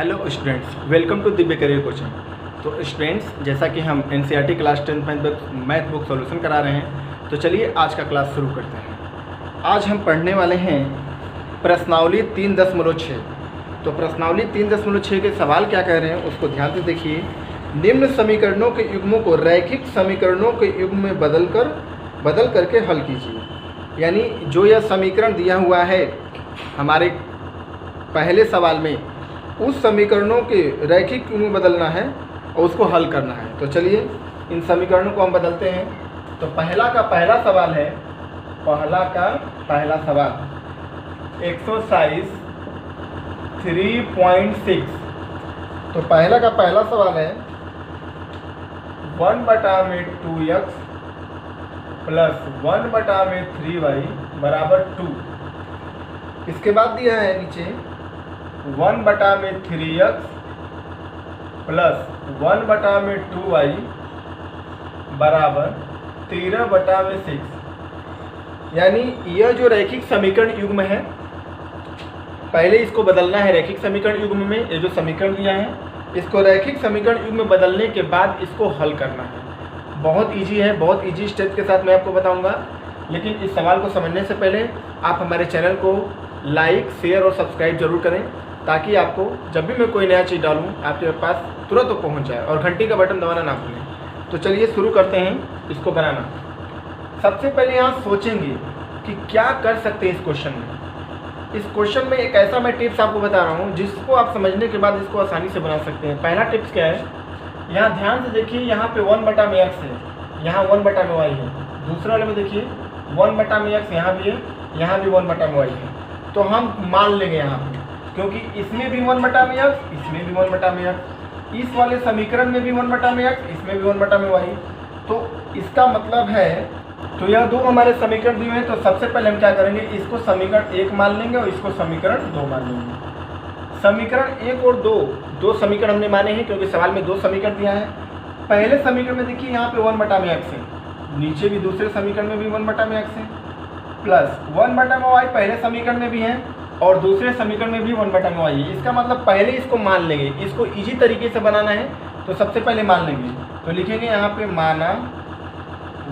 Hello students, welcome to Divya career coaching. तो students, जैसा कि हम NCERT class 10th math book solution करा रहे हैं, तो चलिए आज का क्लास शुरू करते हैं। आज हम पढ़ने वाले हैं प्रश्नावली 3.6। तो प्रश्नावली 3.6 के सवाल क्या कह रहे हैं उसको ध्यान से देखिए। निम्न समीकरणों के युग्मों को रैखिक समीकरणों के युग्म में बदल करके हल कीजिए। यानी जो यह समीकरण दिया हुआ है हमारे पहले सवाल में, उस समीकरणों के रैखिक युग्म में बदलना है और उसको हल करना है। तो चलिए इन समीकरणों को हम बदलते हैं। तो पहला सवाल है, एक्सरसाइज 3.6। तो पहला सवाल है 1/2x प्लस 1/3y बराबर 2। इसके बाद दिया है नीचे 1/3x प्लस 1/2y बराबर 13/6। यानी यह जो रैखिक समीकरण युग्म है, पहले इसको बदलना है रैखिक समीकरण युग्म में। ये जो समीकरण दिया है इसको रैखिक समीकरण युग्म में बदलने के बाद इसको हल करना है। बहुत इजी है, बहुत इजी स्टेप के साथ मैं आपको बताऊंगा। लेकिन इस सवाल को समझने से पहले आप हमारे चैनल को लाइक, शेयर और सब्सक्राइब जरूर करें, ताकि आपको जब भी मैं कोई नया चीज़ डालूं आपके पास तुरंत पहुंच जाए, और घंटी का बटन दबाना ना भूलें। तो चलिए शुरू करते हैं इसको बनाना। सबसे पहले यहाँ सोचेंगे कि क्या कर सकते हैं इस क्वेश्चन में। इस क्वेश्चन में एक ऐसा मैं टिप्स आपको बता रहा हूँ जिसको आप समझने के बाद इसको आसानी से बना सकते हैं। पहला टिप्स क्या है, यहाँ ध्यान से देखिए, यहाँ पे 1/x है, यहाँ 1/y है। दूसरे वाले में देखिए 1/x यहाँ भी है, यहाँ भी 1/y है। तो हम मान लेंगे यहाँ पे, क्योंकि इसमें भी 1/x, इसमें भी 1/x, इस वाले समीकरण में भी 1/x, इसमें भी 1/y। तो इसका मतलब है, तो यह दो हमारे समीकरण दिए हैं। तो सबसे पहले हम क्या करेंगे, इसको समीकरण 1 मान लेंगे और इसको समीकरण 2 मान लेंगे। समीकरण 1 और 2 समीकरण हमने माने हैं, क्योंकि सवाल में 2 समीकरण दिया है। पहले समीकरण में देखिए यहाँ पे 1/x है, नीचे भी दूसरे समीकरण में भी 1/x है, प्लस 1/y पहले समीकरण में भी है और दूसरे समीकरण में भी 1/y है। इसका मतलब पहले इसको मान लेंगे। इसको इजी तरीके से बनाना है तो सबसे पहले मान लेंगे। तो लिखेंगे यहाँ पे माना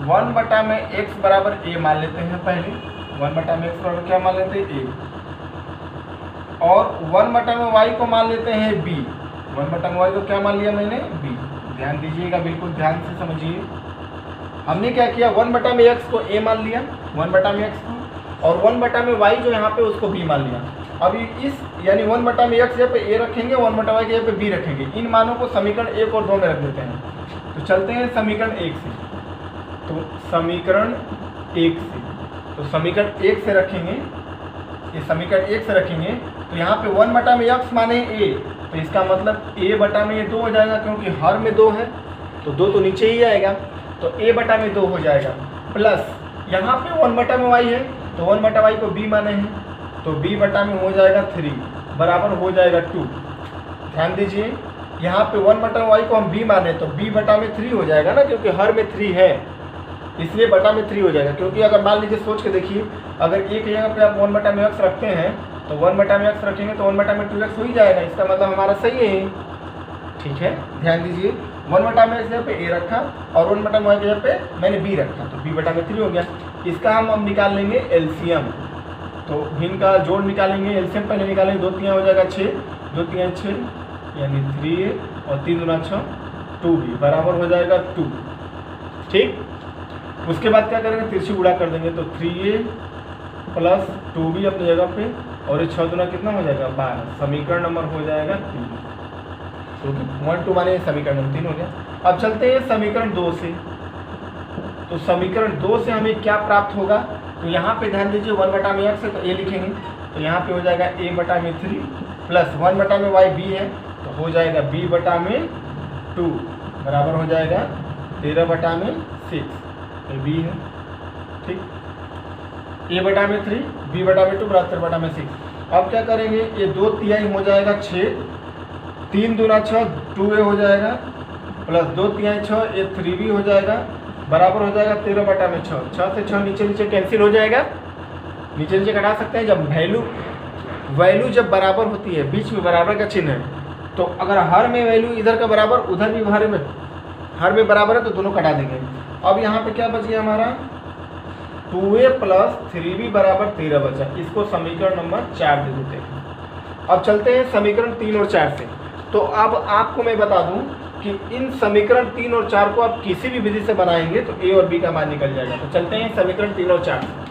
1/x बराबर a मान लेते हैं। पहले 1/x बराबर क्या मान लेते हैं, a, और 1/y को मान लेते हैं b। 1/y को क्या मान लिया मैंने, b। ध्यान दीजिएगा, बिल्कुल ध्यान से समझिए। हमने क्या किया, 1/x को a मान लिया, 1/x को, और 1/y जो यहाँ पे उसको b मान लिया। अभी इस यानी 1/x यहाँ पे a रखेंगे, 1/y के यहाँ पे b रखेंगे। इन मानों को समीकरण 1 और 2 में रख देते हैं। तो चलते हैं समीकरण 1 से। तो समीकरण 1 से, तो समीकरण 1 से रखेंगे, ये समीकरण 1 से रखेंगे। तो यहाँ पे 1/x माने a, तो इसका मतलब a/2 हो जाएगा, क्योंकि हर में 2 है तो 2 तो नीचे ही आएगा, तो a/2 हो जाएगा। प्लस यहाँ पे 1/y है, तो 1/y को b माने हैं, तो b/में हो जाएगा 3 बराबर हो जाएगा 2। ध्यान दीजिए, यहाँ पे 1/y को हम b माने तो b/में 3 हो जाएगा ना, क्योंकि हर में 3 है, इसलिए बटा में 3 हो जाएगा। क्योंकि अगर मान लीजिए सोच के देखिए, अगर एक जगह पे आप 1/x रखते हैं तो 1/x रखेंगे तो 1/2x हो ही जाएगा। इसका मतलब हमारा सही है, ठीक है। ध्यान दीजिए, 1/x जगह पे a रखा और 1/y की जगह पे मैंने b रखा, तो b/3 हो गया। इसका हम अब निकाल लेंगे एलसीएम। तो इनका जोड़ निकालेंगे, एलसीएम पहले निकालेंगे। 2 3 हो जाएगा 6, 2 3 6 यानी 3a और 3 दूना 6 2b बराबर हो जाएगा 2। ठीक, उसके बाद क्या करेंगे, तिरछी गुणा कर देंगे। तो 3a प्लस 2b अपनी जगह पे, और ये 6 दूना कितना हो जाएगा 12। समीकरण नंबर हो जाएगा 3, क्योंकि 1 2 माने समीकरण नंबर 3 हो गया। अब चलते हैं समीकरण 2 से। तो समीकरण 2 से हमें क्या प्राप्त होगा, तो यहाँ पे ध्यान दीजिए 1/x है तो a लिखेंगे, तो यहाँ पे हो जाएगा a/3 प्लस 1/y b है, तो हो जाएगा b/2 बराबर हो जाएगा 13/6, तो b है। ठीक, a/3 b/2 बराबर 13/6। अब क्या करेंगे, ये 2 तिहाई हो जाएगा 6, 3 दूना 6 2a हो जाएगा, प्लस 2 तिहाई 6 ये 3b हो जाएगा, बराबर हो जाएगा 13/6। 6 से 6 नीचे नीचे कैंसिल हो जाएगा, नीचे नीचे घटा सकते हैं। जब वैल्यू जब बराबर होती है, बीच में बराबर का चिन्ह है, तो अगर हर में वैल्यू इधर का बराबर उधर भी हर में बराबर है तो दोनों कटा देंगे। अब यहाँ पे क्या बच गया हमारा 2a प्लस 3b बराबर 13 बचा। इसको समीकरण नंबर 4 दे देते हैं। अब चलते हैं समीकरण 3 और 4 से। तो अब आपको मैं बता दूं कि इन समीकरण 3 और 4 को आप किसी भी विधि से बनाएंगे तो a और b का मान निकल जाएगा। तो चलते हैं समीकरण 3 और 4 से।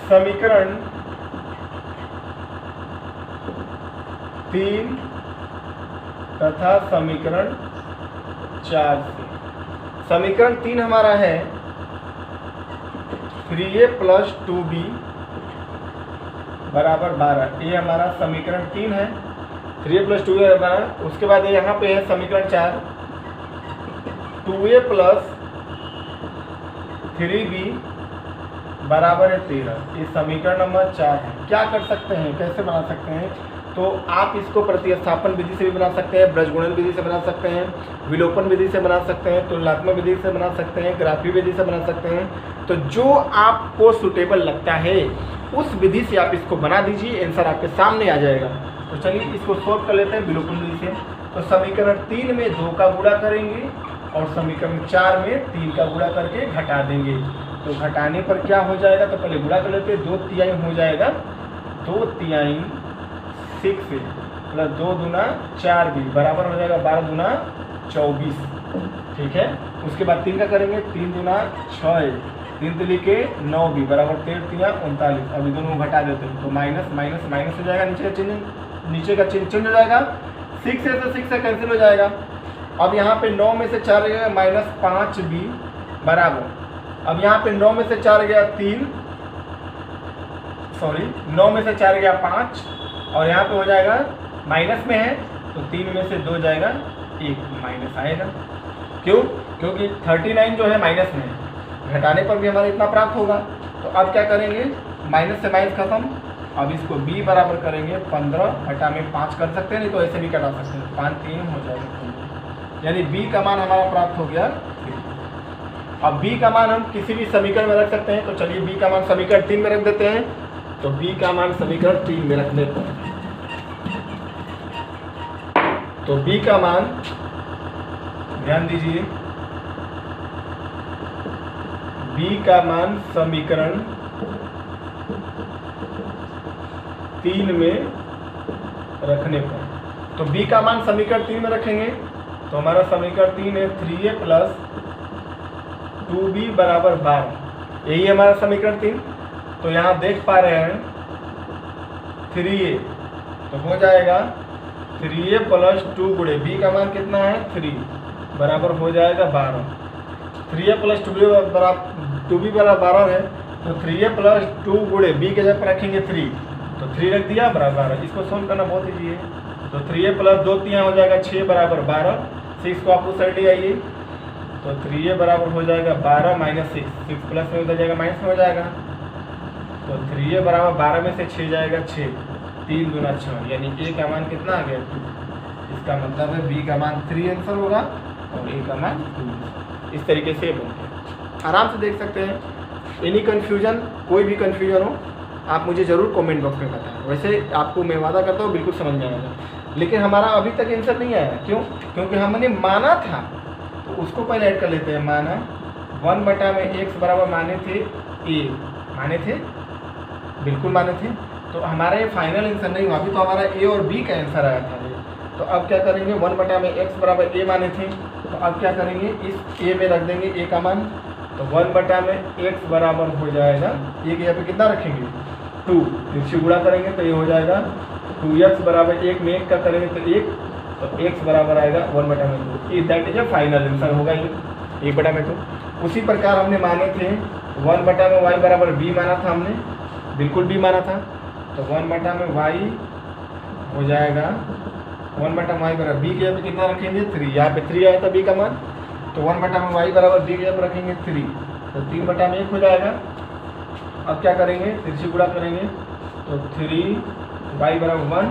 समीकरण 3 तथा समीकरण 4 से। समीकरण 3 हमारा है 3a प्लस 2b बराबर 12। ये हमारा समीकरण 3 है, 3a प्लस 2b बराबर। उसके बाद यहाँ पे है समीकरण 4 2a प्लस 3b बराबर है 13। ये समीकरण नंबर 4 है। क्या कर सकते हैं, कैसे बना सकते हैं? तो आप इसको प्रतिस्थापन विधि से भी बना सकते हैं, ब्रजगुणन विधि से बना सकते हैं, विलोपन विधि से बना सकते हैं, तुलनात्मक विधि से बना सकते हैं, ग्राफी विधि से बना सकते हैं। तो जो आपको सुटेबल लगता है उस विधि से आप इसको बना दीजिए, आंसर आपके सामने आ जाएगा। तो चलिए इसको सोल्व कर लेते हैं विलोपन विधि से। तो समीकरण 3 में 2 का गुणा करेंगे और समीकरण 4 में 3 का गुणा करके घटा देंगे। तो घटाने पर क्या हो जाएगा? तो पहले गुणा कर लेते हैं। 2 तिहाई हो जाएगा, 2 तिहाई 6 प्लस 2 दूना 4 भी बराबर हो जाएगा 12 दूना 24। ठीक है। उसके बाद 3 का करेंगे, 3 दूना 6, 3 तिली के 9 भी बराबर 13 तिया 39। अभी दोनों को घटा देते हैं तो माइनस माइनस माइनस हो जाएगा, नीचे का चिन्ह चेंज हो जाएगा। 6 है तो 6 से कैंसिल हो जाएगा। अब यहाँ पे 9 में से 4 गया -5 भी बराबर। अब यहाँ पे 9 में से 4 गया 3, 9 में से 4 गया 5 और यहाँ पे हो जाएगा माइनस में है तो 3 में से 2 जाएगा 1 माइनस आएगा। क्यों? क्योंकि 39 जो है माइनस में है, घटाने पर भी हमारा इतना प्राप्त होगा। तो अब क्या करेंगे, माइनस से माइनस खत्म। अब इसको b बराबर करेंगे 15 घटा में 5 कर सकते हैं, नहीं तो ऐसे भी कटा सकते हैं। 5 3 हो जाएगा, यानी b का मान हमारा प्राप्त हो गया 3। अब b का मान हम किसी भी समीकरण में रख सकते हैं। तो चलिए b का मान समीकरण 3 में रख देते हैं। तो b का मान समीकरण 3 में रखने पर तो b का मान, ध्यान दीजिए, b का मान समीकरण 3 में रखने पर, तो b का मान समीकरण 3 में रखेंगे तो हमारा समीकरण 3 है 3a प्लस 2b बराबर 12। यही है हमारा समीकरण 3। तो यहाँ देख पा रहे हैं 3a तो हो जाएगा 3a प्लस 2 गुणे b का मान कितना है 3 बराबर हो जाएगा 12। 3a प्लस 2b बराबर 2b बराबर 12 है तो 3a प्लस 2 गुणे b के जगह पर रखेंगे 3 तो 3 रख दिया बराबर 12। इसको सोल्व करना बहुत ईजी है। तो 3a प्लस 2 3 हो जाएगा 6 बराबर 12। 6 को आप उस साइड ले आइए तो 3a बराबर हो जाएगा 12 माइनस 6, 6 प्लस में उधर जाएगा माइनस में हो जाएगा। तो 3a बराबर 12 में से 6 जाएगा 6, 3 दूना 6, यानी a का मान कितना आ गया 2। इसका मतलब है b का मान 3 आंसर होगा और a का मान 2। इस तरीके से बनते हैं, आराम से देख सकते हैं। एनी कन्फ्यूजन, कोई भी कन्फ्यूजन हो आप मुझे ज़रूर कमेंट बॉक्स में बताएं। वैसे आपको मैं वादा करता हूँ बिल्कुल समझ में आएगा, लेकिन हमारा अभी तक आंसर नहीं आया। क्यों? क्योंकि हमने माना था तो उसको पहले ऐड कर लेते हैं। माना 1 बटा में x बराबर माने थे a, माने थे, बिल्कुल माने थे। तो हमारा ये फाइनल आंसर नहीं हुआ, अभी तो हमारा a और b का आंसर आया था। तो अब क्या करेंगे, 1 बटा में x बराबर a माने थे तो अब क्या करेंगे, इस a में रख देंगे a का मान। तो 1 बटा में x बराबर हो जाएगा, a के यहाँ पे कितना रखेंगे 2, इससे गुणा करेंगे तो ये हो जाएगा 2x बराबर 1 में 1 का करेंगे तो 1, तो x बराबर आएगा 1 बटा में 2। That is a final answer होगा ये 1 बटा में 2। उसी प्रकार हमने माने थे 1 बटा में y बराबर b माना था हमने, बिल्कुल b माना था। तो 1 बटा में y हो जाएगा 1 बटा में y बराबर b के यहाँ पे कितना रखेंगे 3, यहाँ पे 3 आया था b का मान। तो 1 बटा में y बराबर b के यहाँ पे रखेंगे 3, तो 3 बटा में 1 हो जाएगा। अब क्या करेंगे, 3 से गुणा करेंगे तो 3 y बराबर 1,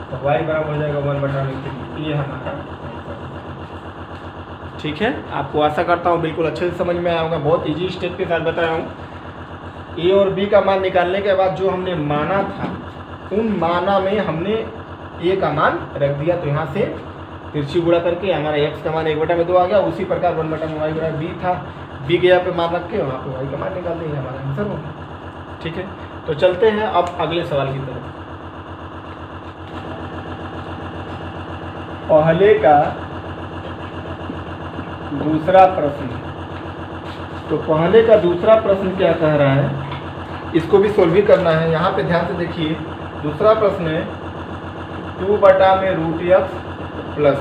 तो y बराबर हो जाएगा 1 बटा में 3। ये हमारा, ठीक है। आपको आशा करता हूँ बिल्कुल अच्छे से समझ में आया होगा, बहुत इजी स्टेप के साथ बताया हूँ। ए और बी का मान निकालने के बाद जो हमने माना था उन माना में हमने ए का मान रख दिया, तो यहाँ से तिरछी गुणा करके हमारा एक्स का मान 1/2 आ गया। उसी प्रकार 1/2 वाई बराबर बी था, बी के यहाँ पे मान रख के वहाँ पे वाई का मान निकाल देंगे, हमारा आंसर होगा। ठीक है, तो चलते हैं अब अगले सवाल की तरफ। पहले का दूसरा प्रश्न, तो पहले का दूसरा प्रश्न क्या कह रहा है, इसको भी सोल्व भी करना है। यहाँ पे ध्यान से देखिए, दूसरा प्रश्न है 2/√x प्लस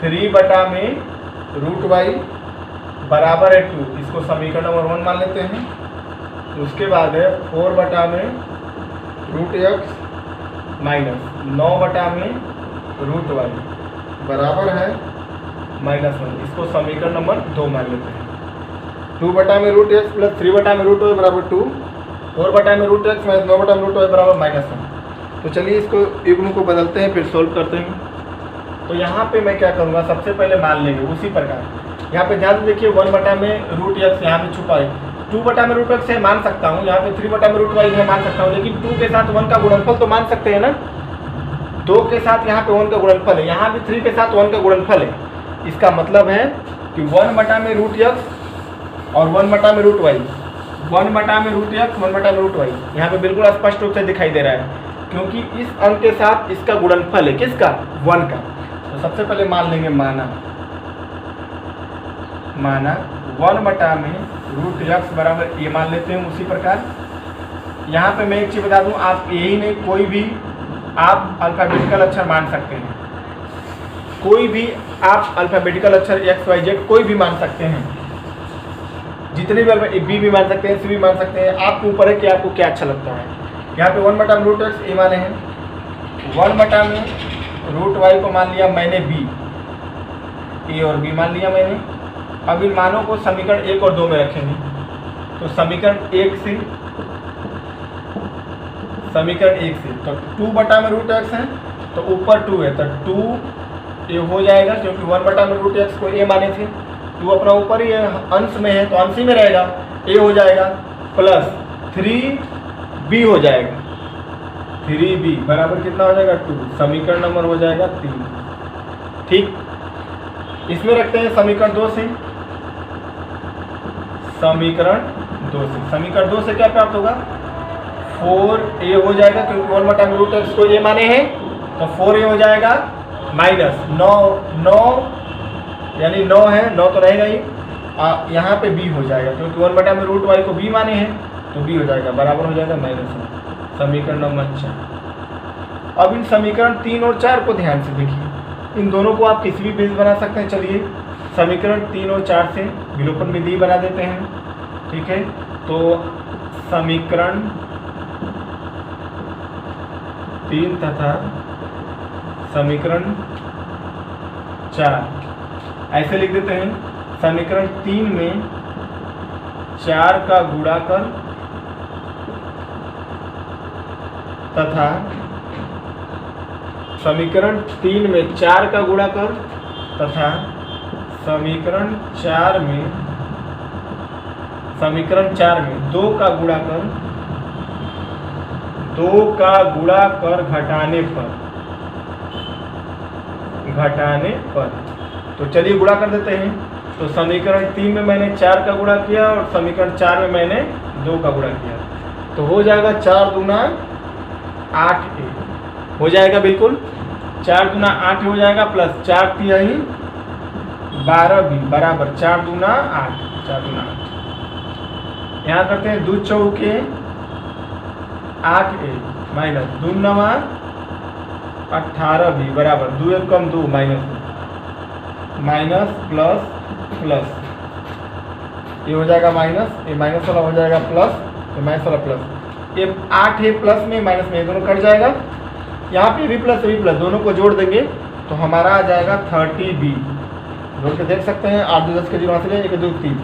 3/√y बराबर है 2। इसको समीकरण नंबर 1 मान लेते हैं। उसके बाद है 4/√x माइनस 9/√y बराबर है -1। इसको समीकरण नंबर 2 मान लेते हैं। 2/√x प्लस 3/√y बराबर 2, 4/√x माइनस 9/√y बराबर -1। तो चलिए इसको युग्म को बदलते हैं, फिर सोल्व करते हैं। तो यहाँ पे मैं क्या करूँगा, सबसे पहले मान लेंगे उसी प्रकार। यहाँ पे ध्यान से देखिए 1/√x यहाँ पे छुपा है, 2/√x है मान सकता हूँ, यहाँ पे 3/√y है मान सकता हूँ, लेकिन 2 के साथ 1 का गुणनफल तो मान सकते हैं ना। 2 के साथ यहाँ पे 1 का गुणनफल है, यहाँ भी 3 के साथ 1 का गुणनफल है। इसका मतलब है कि 1/√x और 1/√y, 1/√x 1/√y यहाँ पे बिल्कुल स्पष्ट रूप से दिखाई दे रहा है, क्योंकि इस अंक के साथ इसका गुणनफल है, किसका, 1 का। तो सबसे पहले मान लेंगे माना 1/√x बराबर ये मान लेते हैं। उसी प्रकार यहाँ पे मैं एक चीज़ बता दूँ, आप यही नहीं कोई भी आप अल्फ़ाबेटिकल अक्षर मान सकते हैं, कोई भी आप अल्फ़ाबेटिकल अक्षर XYZ कोई भी मान सकते हैं, जितने भी बी भी मान सकते हैं, सी भी मान सकते हैं, आपके ऊपर है कि आपको क्या अच्छा लगता है। यहाँ पे 1/√x ए माने हैं, 1/√y को मान लिया मैंने बी, ए और बी मान लिया मैंने। अब इन मानों को समीकरण 1 और 2 में रखेंगे। तो समीकरण 1 से तो 2/√x है, तो ऊपर 2 है, तो 2 ये हो जाएगा, क्योंकि 1/√x को ए माने थे, 2 अपना ऊपर ही अंश में है तो अंश ही में रहेगा, ए हो जाएगा प्लस 3b हो जाएगा, 3b बराबर कितना हो जाएगा 2, समीकरण नंबर हो जाएगा 3। ठीक, इसमें रखते हैं समीकरण 2 से, समीकरण 2 से क्या प्राप्त होगा, 4a हो जाएगा, क्योंकि 1/√x को ए माने हैं, तो 4a हो जाएगा माइनस 9 यानी 9 है, 9 तो रहेगा ही, यहाँ पे b हो जाएगा, क्योंकि 1/√y को b माने हैं, तो b हो जाएगा बराबर हो जाएगा -1, समीकरण नंबर 4। अब इन समीकरण 3 और 4 को ध्यान से देखिए, इन दोनों को आप किसी भी बेस बना सकते हैं। चलिए समीकरण 3 और 4 से विलोपन विधि बना देते हैं। ठीक है, तो समीकरण 3 तथा समीकरण 4 ऐसे लिख देते हैं। समीकरण 3 में 4 का गुणाकर तथा समीकरण 3 में 4 का गुणाकर तथा समीकरण 4 में 2 का गुणाकर, 2 का गुणाकर घटाने पर। तो चलिए गुणा कर देते हैं। तो समीकरण 3 में मैंने 4 का गुणा किया और समीकरण 4 में मैंने 2 का गुणा किया, तो हो जाएगा 4 दूना 8 हो जाएगा, बिल्कुल 4 दूना 8 हो जाएगा, प्लस 4 तिहाई 12 भी बराबर 4 दूना 8। यहाँ करते हैं 2 चौके 8 माइनस 2 नवा 18 भी बराबर 2 1 कम 2 माइनस प्लस ये हो जाएगा माइनस, ये माइनस वाला हो जाएगा प्लस, ये माइनस वाला प्लस, ये 8 है प्लस में माइनस में, दोनों कट जाएगा। यहाँ पे भी प्लस दोनों को जोड़ देंगे तो हमारा आ जाएगा 30b। जोड़ के देख सकते हैं, 8 2 10 के 0 वहाँ से 1 2 3,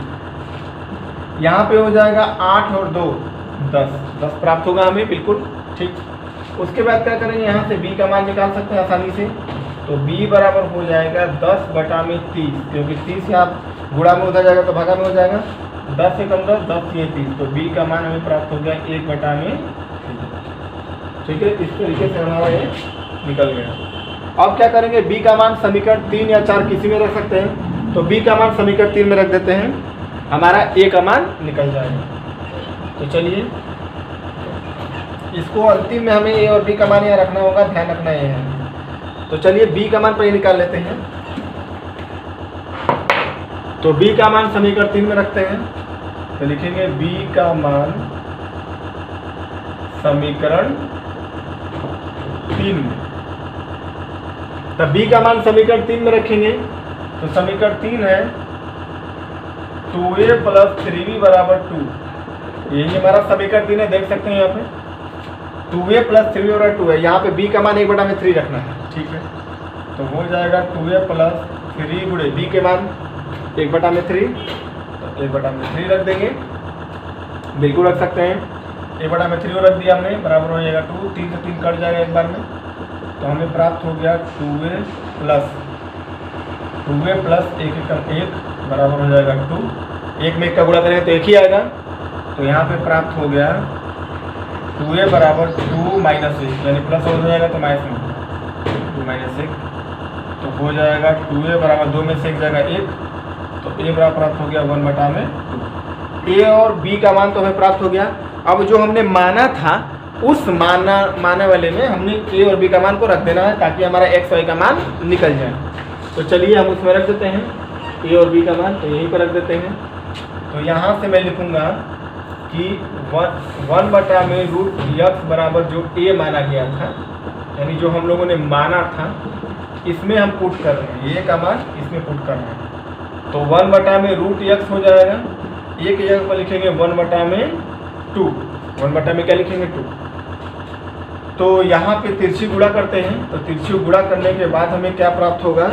यहाँ पे हो जाएगा 8 और 2 10 प्राप्त होगा हमें, बिल्कुल ठीक। उसके बाद क्या करेंगे, यहाँ से b का मान निकाल सकते हैं आसानी से। तो b बराबर हो जाएगा 10/30, क्योंकि 30 यहाँ गुणा में उधर जाएगा तो भागा में हो जाएगा, 10 से कम 10, 10 ये 30, तो b का मान हमें प्राप्त हो गया 1/3। ठीक है, इस तरीके से हमारा ये निकल गया। अब क्या करेंगे, b का मान समीकरण 3 या 4 किसी में रख सकते हैं, तो b का मान समीकरण 3 में रख देते हैं, हमारा a का मान निकल जाएगा। तो चलिए इसको अंतिम में हमें a और b का मान यहाँ रखना होगा, ध्यान रखना ये है। तो चलिए b का मान पहले निकाल लेते हैं। तो b का मान समीकरण 3 में रखते हैं, तो लिखेंगे b का मान समीकरण 3 में। तब b का मान समीकरण 3 में रखेंगे, तो समीकरण 3 है 2a + 3b = 2। यही हमारा समीकरण 3 है, देख सकते हैं यहाँ पे 2a + 3b = 2 है। यहाँ पे b का मान 1/3 रखना है। ठीक है, तो हो जाएगा 2a + 3 गुणे b के मान 1/3, तो 1/3 रख देंगे, बिल्कुल रख सकते हैं। 1/3 रख दिया हमने, बराबर हो जाएगा 2, 3 से 3 कट जाएगा एक बार में, तो हमें प्राप्त हो गया 2a + 1 बराबर हो जाएगा 2। 1 में 1 का गुणा करेंगे तो 1 ही आएगा, तो यहाँ पे प्राप्त हो गया 2a = 2 - 1, यानी प्लस हो जाएगा तो माइनस में 2 - 1, तो हो जाएगा 2a = 2 में से 1 जाएगा 1, तो a बराबर प्राप्त हो गया 1/2। a और b का मान तो हमें प्राप्त हो गया। अब जो हमने माना था उस माने वाले में हमने a और b का मान को रख देना है, ताकि हमारा x y का मान निकल जाए। तो चलिए हम उसमें रख देते हैं a और b का मान, तो यहीं पर रख देते हैं। तो यहाँ से मैं लिखूँगा कि 1/√x बराबर जो a माना गया था, यानी जो हम लोगों ने माना था, इसमें हम पुट कर रहे हैं, a का मान इसमें पुट कर रहे हैं। तो 1/√x हो जाएगा, a की जगह पर लिखेंगे 1/2, 1 में क्या लिखेंगे 2। तो यहाँ पे तिरछी गुणा करते हैं, तो तिरछी गुणा करने के बाद हमें क्या प्राप्त होगा,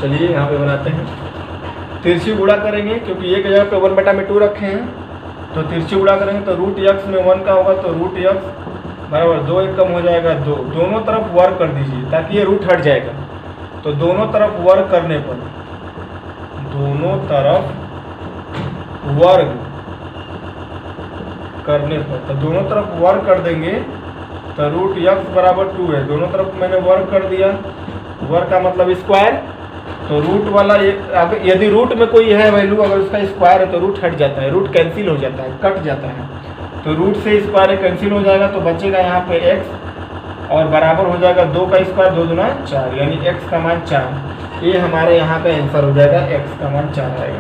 चलिए यहाँ पे बनाते हैं। तिरछी गुणा करेंगे, क्योंकि एक जगह पे 1/2 रखे हैं, तो तिरछी गुणा करेंगे तो √x में 1 का होगा, तो √x बराबर 2, 1 कम हो जाएगा 2। दोनों तरफ वर्ग कर दीजिए ताकि ये रूट हट जाएगा। तो दोनों तरफ वर्ग करने पर, दोनों तरफ वर्ग करने पर, तो दोनों तरफ वर्ग कर देंगे, तो √x = 2 है। दोनों तरफ मैंने वर्ग कर दिया, वर्ग का मतलब स्क्वायर, तो रूट वाला यदि रूट में कोई है वैल्यू, अगर उसका स्क्वायर है तो रूट हट जाता है, रूट कैंसिल हो जाता है, कट जाता है। तो रूट से स्क्वायर कैंसिल हो जाएगा, तो बचेगा यहाँ पे x और बराबर हो जाएगा 2 का स्क्वायर 2 दूना 4, यानी x का मान 4। ये हमारे यहाँ पे आंसर हो जाएगा, x का मान 4 आएगा।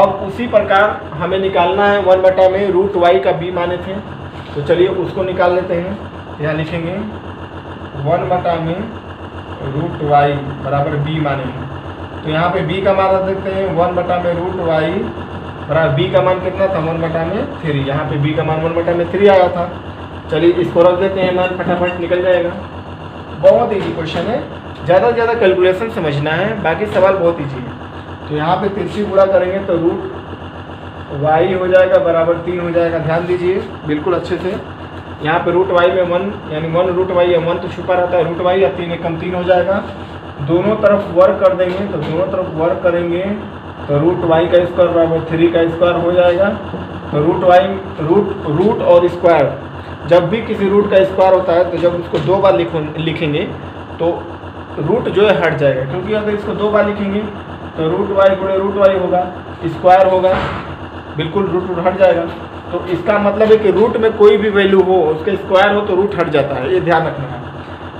अब उसी प्रकार हमें निकालना है 1/√y का b माने थे, तो चलिए उसको निकाल लेते हैं। यहाँ लिखेंगे 1/√y बराबर b माने हैं, तो यहाँ पे b का मान रख देते हैं 1/√y बराबर b का मान कितना था 1/3। यहाँ पे b का मान 1/3 आया था। चलिए इसको रख देते हैं, मान फटाफट निकल जाएगा। बहुत ईजी क्वेश्चन है, ज़्यादा से ज़्यादा कैलकुलेशन समझना है, बाकी सवाल बहुत ईजी है। तो यहाँ पे तिरछी गुणा करेंगे तो √y हो जाएगा बराबर 3 हो जाएगा। ध्यान दीजिए बिल्कुल अच्छे से, यहाँ पे √y में 1, यानी 1√y या 1 तो छुपा रहता है, √y या 3 कम 3 हो जाएगा। दोनों तरफ वर्ग कर देंगे, तो दोनों तरफ वर्ग करेंगे तो √y का स्क्वायर बराबर 3 का स्क्वायर हो जाएगा। तो रूट और स्क्वायर, जब भी किसी रूट का स्क्वायर होता है तो जब उसको 2 बार लिखेंगे तो रूट जो है हट जाएगा, क्योंकि अगर इसको 2 बार लिखेंगे तो √y गुणे √y होगा, स्क्वायर होगा, बिल्कुल रूट हट जाएगा। तो इसका मतलब है कि रूट में कोई भी वैल्यू हो, उसका स्क्वायर हो तो रूट हट जाता है, ये ध्यान रखना है।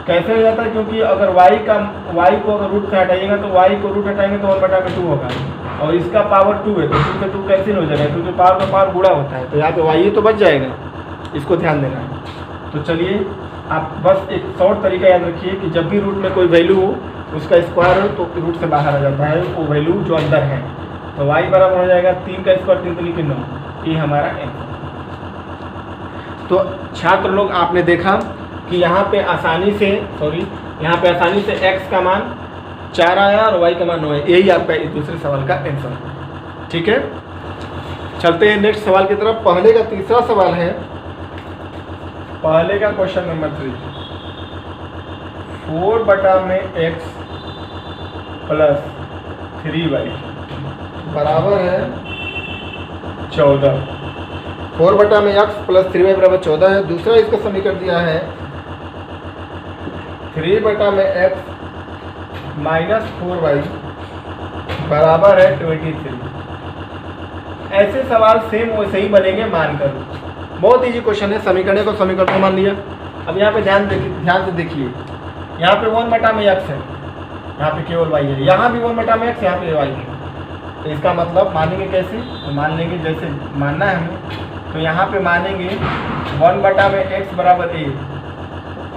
कैसे हो जाता है, क्योंकि अगर y को अगर रूट से हटाइएगा तो y को रूट हटाएंगे तो 1/2 होगा, और इसका पावर 2 है तो 2 से 2 कैंसिल हो जाएगा, क्योंकि पावर का पावर गुणा होता है, तो यहाँ पे y तो बच जाएगा, इसको ध्यान देना है। तो चलिए आप बस एक शॉर्ट तरीका याद रखिए कि जब भी रूट में कोई वैल्यू हो, उसका स्क्वायर हो तो रूट से बाहर आ जाता है वो वैल्यू जो अंदर है। तो y बराबर हो जाएगा 3 का स्क्वायर 3 तो लिखे 9, ये हमारा आंसर। तो छात्र लोग आपने देखा कि यहाँ पे आसानी से x का मान 4 आया और y का मान 9 है, यही आपका इस दूसरे सवाल का आंसर है। ठीक है, चलते हैं नेक्स्ट सवाल की तरफ। पहले का तीसरा सवाल है, पहले का क्वेश्चन नंबर 3, 4/x + 3y बराबर है 14, 4 बटा में x प्लस 3y बराबर 14 है। दूसरा इसका समीकरण दिया है 3 बटा में x माइनस 4y बराबर है 23। ऐसे सवाल सेम वैसे ही बनेंगे मानकर। बहुत इजी क्वेश्चन है। समीकरण को समीकरण को मान लिया। अब यहाँ पे ध्यान से देखिए, यहाँ पे 1 बटा में x है, यहाँ पे केवल y है, यहाँ भी 1 बटा में x, यहाँ पे y है। तो इसका मतलब मानेंगे कैसे? तो मान लेंगे जैसे मानना है हमें, तो यहाँ पे मानेंगे 1 बटा में x बराबर a,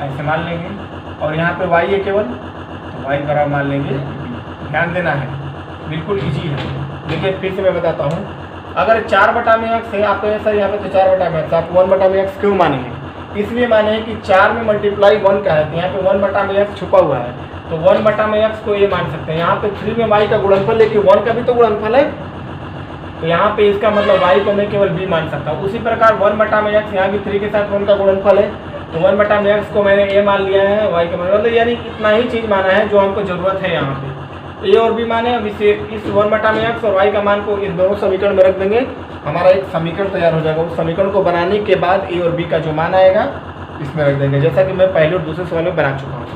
ऐसे मान लेंगे, और यहाँ पे y है केवल, तो y बराबर मान लेंगे b। ध्यान देना है, बिल्कुल ईजी है। देखिए फिर से मैं बताता हूँ, अगर 4 बटा में x है आपको सर, यहाँ पे तो 4 बटा में x, आप 1 बटा में x क्यों मानेंगे? इसलिए माने हैं कि 4 में मल्टीप्लाई 1 का है, तो यहाँ पे 1 बटा में x छुपा हुआ है, तो 1 बटा में x को ये मान सकते हैं। यहाँ पे 3 में y का गुणनफल, लेकिन 1 का भी तो गुणनफल है, तो यहाँ पे इसका मतलब y को मैं केवल b मान सकता हूँ। उसी प्रकार 1 बटा में x, यहाँ भी 3 के साथ 1 का गुणनफल है, तो 1 बटा में x को मैंने a मान लिया है, y का मतलब यानी इतना ही चीज़ माना है जो हमको ज़रूरत है। यहाँ पे a और b माने। अब इसे इस 1 बटा में x और y का मान को इस दोनों समीकरण में रख देंगे, हमारा एक समीकरण तैयार हो जाएगा। उस समीकरण को बनाने के बाद a और b का जो मान आएगा इसमें रख देंगे, जैसा कि मैं पहले और दूसरे सवाल में बना चुका हूँ।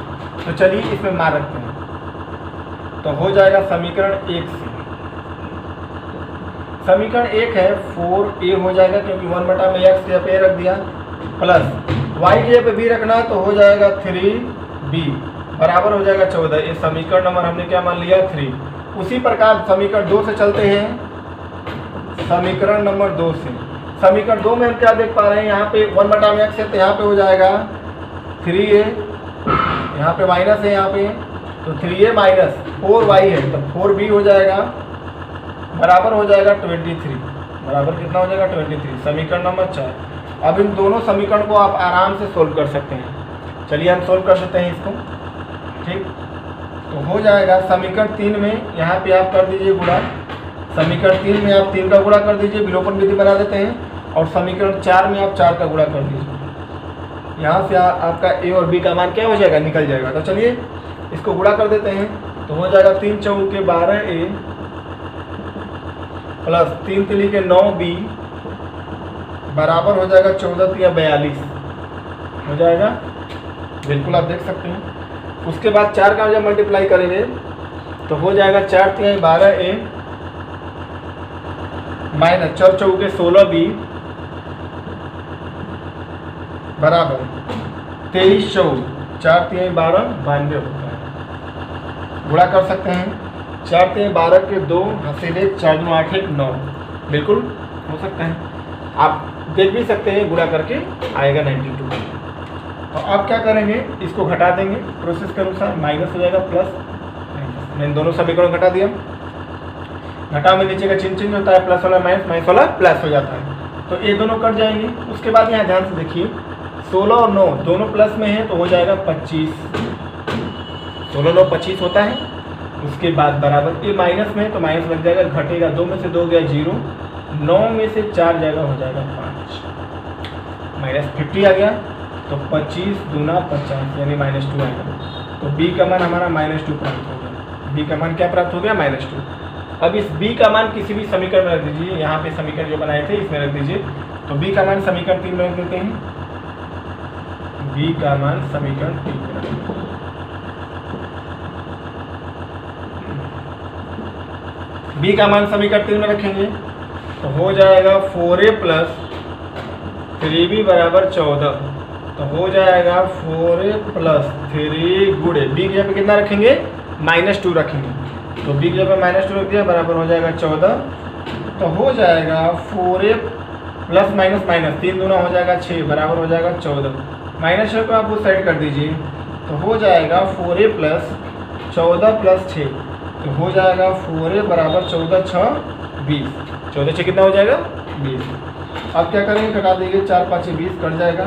तो चलिए इसमें मान रखते हैं, तो हो जाएगा समीकरण 1 से। समीकरण 1 है 4a हो जाएगा, क्योंकि 1 बटा में x की जगह पे रख दिया, प्लस y की जगह पे b रखना है, तो हो जाएगा 3b बराबर हो जाएगा 14। ये समीकरण नंबर हमने क्या मान लिया? 3। उसी प्रकार समीकरण 2 से चलते हैं। समीकरण नंबर 2 से, समीकरण 2 में हम क्या देख पा रहे हैं? यहाँ पे 1 बटा में x है, तो यहाँ पे हो जाएगा 3a, यहाँ पे माइनस है, यहाँ पे तो 3a माइनस 4y है, तो 4b हो जाएगा, बराबर हो जाएगा 23। बराबर कितना हो जाएगा? 23। समीकरण नंबर 4। अब इन दोनों समीकरण को आप आराम से सोल्व कर सकते हैं। चलिए हम सोल्व कर सकते हैं इसको, ठीक। तो हो जाएगा समीकरण 3 में, यहाँ पे आप कर दीजिए गुणा। समीकरण 3 में आप 3 का गुणा कर दीजिए, विलोपन विधि बना देते हैं, और समीकरण 4 में आप 4 का गुणा कर दीजिए। यहाँ से आपका a और b का मान क्या हो जाएगा? निकल जाएगा। तो चलिए इसको गुणा कर देते हैं, तो हो जाएगा 3 चौके 12a प्लस 3 तिली के 9b बराबर हो जाएगा 14 तिया 42 हो जाएगा। बिल्कुल आप देख सकते हैं। उसके बाद 4 का जब मल्टीप्लाई करेंगे तो हो जाएगा 4 तिहाई 12a माइनस 4 चौके 16b बराबर 23 चौक 4 तिहाई 12 92 होता है। गुणा कर सकते हैं, 4 तिहाई 12 के 2 हासिल 1 4 9 8 1 9, बिल्कुल हो सकता है। आप देख भी सकते हैं, गुणा करके आएगा 92। तो अब क्या करेंगे? इसको घटा देंगे प्रोसेस के अनुसार, माइनस हो जाएगा प्लस माइनस। मैंने दोनों समीकरण घटा दिया। घटा में नीचे का चिन्ह चेंज होता है, प्लस वाला माइनस, माइनस वाला प्लस हो जाता है, तो ये दोनों कट जाएंगे। उसके बाद यहाँ ध्यान से देखिए, 16 और 9 दोनों प्लस में है, तो हो जाएगा 25। 16 9 25 होता है। उसके बाद बराबर ये माइनस में है, तो माइनस लग जाएगा, घटेगा, 2 में से 2 गया 0, 9 में से 4 जाएगा, हो जाएगा 5, माइनस 50 आ गया, तो 25 दूना 50 यानी -2 आएगा। तो b का मान हमारा -2 प्राप्त हो गया। b का मान क्या प्राप्त हो गया? -2। अब इस b का मान किसी भी समीकरण में रख दीजिए। यहाँ पे समीकरण जो बनाए थे इसमें रख दीजिए, तो b का मान समीकरण 3 में रख देते हैं। b का मान समीकरण 3 में रख देते हैं। b का मान समीकरण 3 में रखेंगे, तो हो जाएगा 4a प्लस 3b बराबर 14। तो हो जाएगा 4a प्लस 3 गुणे b की जगह पे कितना रखेंगे? -2 रखेंगे, तो b की जगह पे -2 रख दिया, बराबर हो जाएगा 14। तो हो जाएगा 4a प्लस माइनस माइनस 3 दूना हो जाएगा 6 बराबर हो जाएगा 14। माइनस को आप उस साइड कर दीजिए, तो हो जाएगा 4a प्लस 14 प्लस 6, तो हो जाएगा 4a बराबर 14 6 20। 14 6 कितना हो जाएगा? 20। अब क्या करेंगे? घटा देंगे, 4 5 20 कट जाएगा,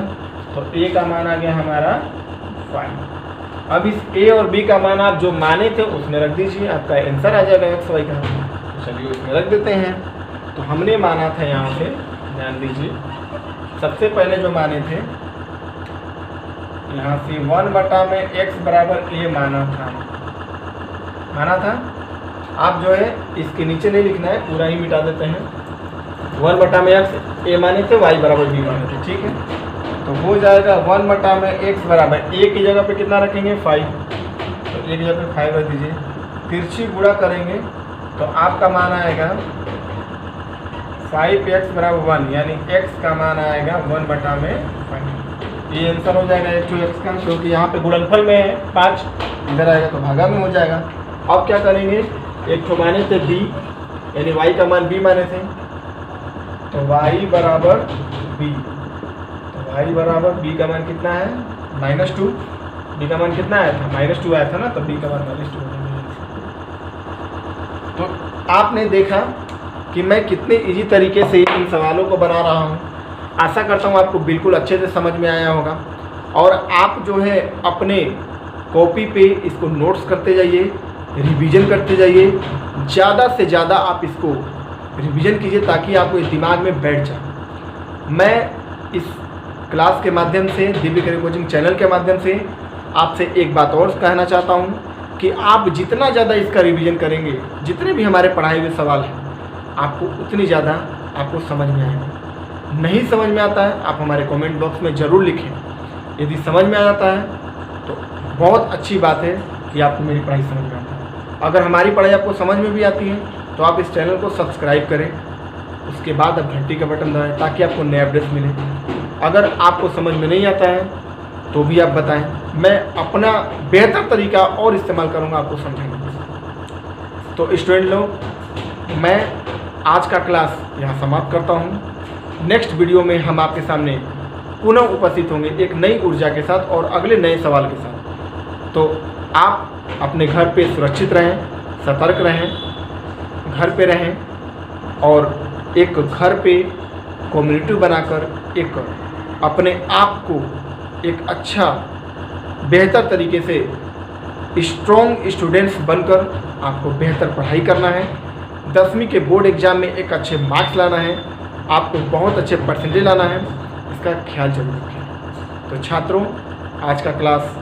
तो a का मान आ गया हमारा 5। अब इस a और b का मान आप जो माने थे उसमें रख दीजिए, आपका आंसर आ जाएगा x y का। तो चलिए उसमें रख देते हैं। तो हमने माना था, यहाँ पे ध्यान दीजिए, सबसे पहले जो माने थे यहाँ से 1 बटा में x बराबर a माना था। आप जो है इसके नीचे नहीं लिखना है, पूरा ही मिटा देते हैं। 1 बटा में x a माने थे, y बराबर b माने थे, ठीक है। तो हो जाएगा 1 बटा में x बराबर a की जगह पे कितना रखेंगे 5, तो a की जगह पे 5 रख दीजिए। तिरछी गुणा करेंगे तो आपका मान आएगा 5x बराबर 1, यानी x का मान आएगा 1 बटा में 5। ये आंसर हो जाएगा एक x का, क्योंकि यहाँ पे गुणनफल में है 5, इधर आएगा तो भागा में हो जाएगा। अब क्या करेंगे, एक तो माने थे b, यानी y का मान b माने थे, तो y बराबर b, तो y बराबर b का मान कितना है -2, b का मान कितना आया था -2 आया था ना, तो b का मान -2 हो जाएगा। तो आपने देखा कि मैं कितने इजी तरीके से इन सवालों को बना रहा हूँ। आशा करता हूँ आपको बिल्कुल अच्छे से समझ में आया होगा, और आप जो है अपने कॉपी पे इसको नोट्स करते जाइए, रिवीजन करते जाइए, ज़्यादा से ज़्यादा आप इसको रिवीजन कीजिए ताकि आपको इस दिमाग में बैठ जाए। मैं इस क्लास के माध्यम से, दिव्य करियर कोचिंग चैनल के माध्यम से आपसे एक बात और कहना चाहता हूँ कि आप जितना ज़्यादा इसका रिवीजन करेंगे, जितने भी हमारे पढ़ाए हुए सवाल हैं, आपको उतनी ज़्यादा आपको समझ में आएगा। नहीं समझ में आता है आप हमारे कमेंट बॉक्स में ज़रूर लिखें। यदि समझ में आ जाता है तो बहुत अच्छी बात है कि आपको मेरी पढ़ाई समझ में आता है। अगर हमारी पढ़ाई आपको समझ में भी आती है तो आप इस चैनल को सब्सक्राइब करें, उसके बाद आप घंटी का बटन दबाएं ताकि आपको नए अपडेट्स मिले। अगर आपको समझ में नहीं आता है तो भी आप बताएं, मैं अपना बेहतर तरीका और इस्तेमाल करूंगा आपको समझाने के। तो स्टूडेंट लोग, मैं आज का क्लास यहाँ समाप्त करता हूँ। नेक्स्ट वीडियो में हम आपके सामने पुनः उपस्थित होंगे एक नई ऊर्जा के साथ और अगले नए सवाल के साथ। तो आप अपने घर पे सुरक्षित रहें, सतर्क रहें, घर पे रहें, और एक घर पे कम्युनिटी बनाकर एक अपने आप को एक अच्छा बेहतर तरीके से स्ट्रॉन्ग स्टूडेंट्स बनकर आपको बेहतर पढ़ाई करना है। 10वीं के बोर्ड एग्ज़ाम में एक अच्छे मार्क्स लाना है, आपको बहुत अच्छे परसेंटेज लाना है, इसका ख्याल जरूर रखें। तो छात्रों, आज का क्लास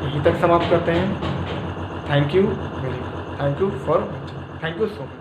यहीं तक समाप्त करते हैं। Thank you very much, thank you for watching, thank you so much.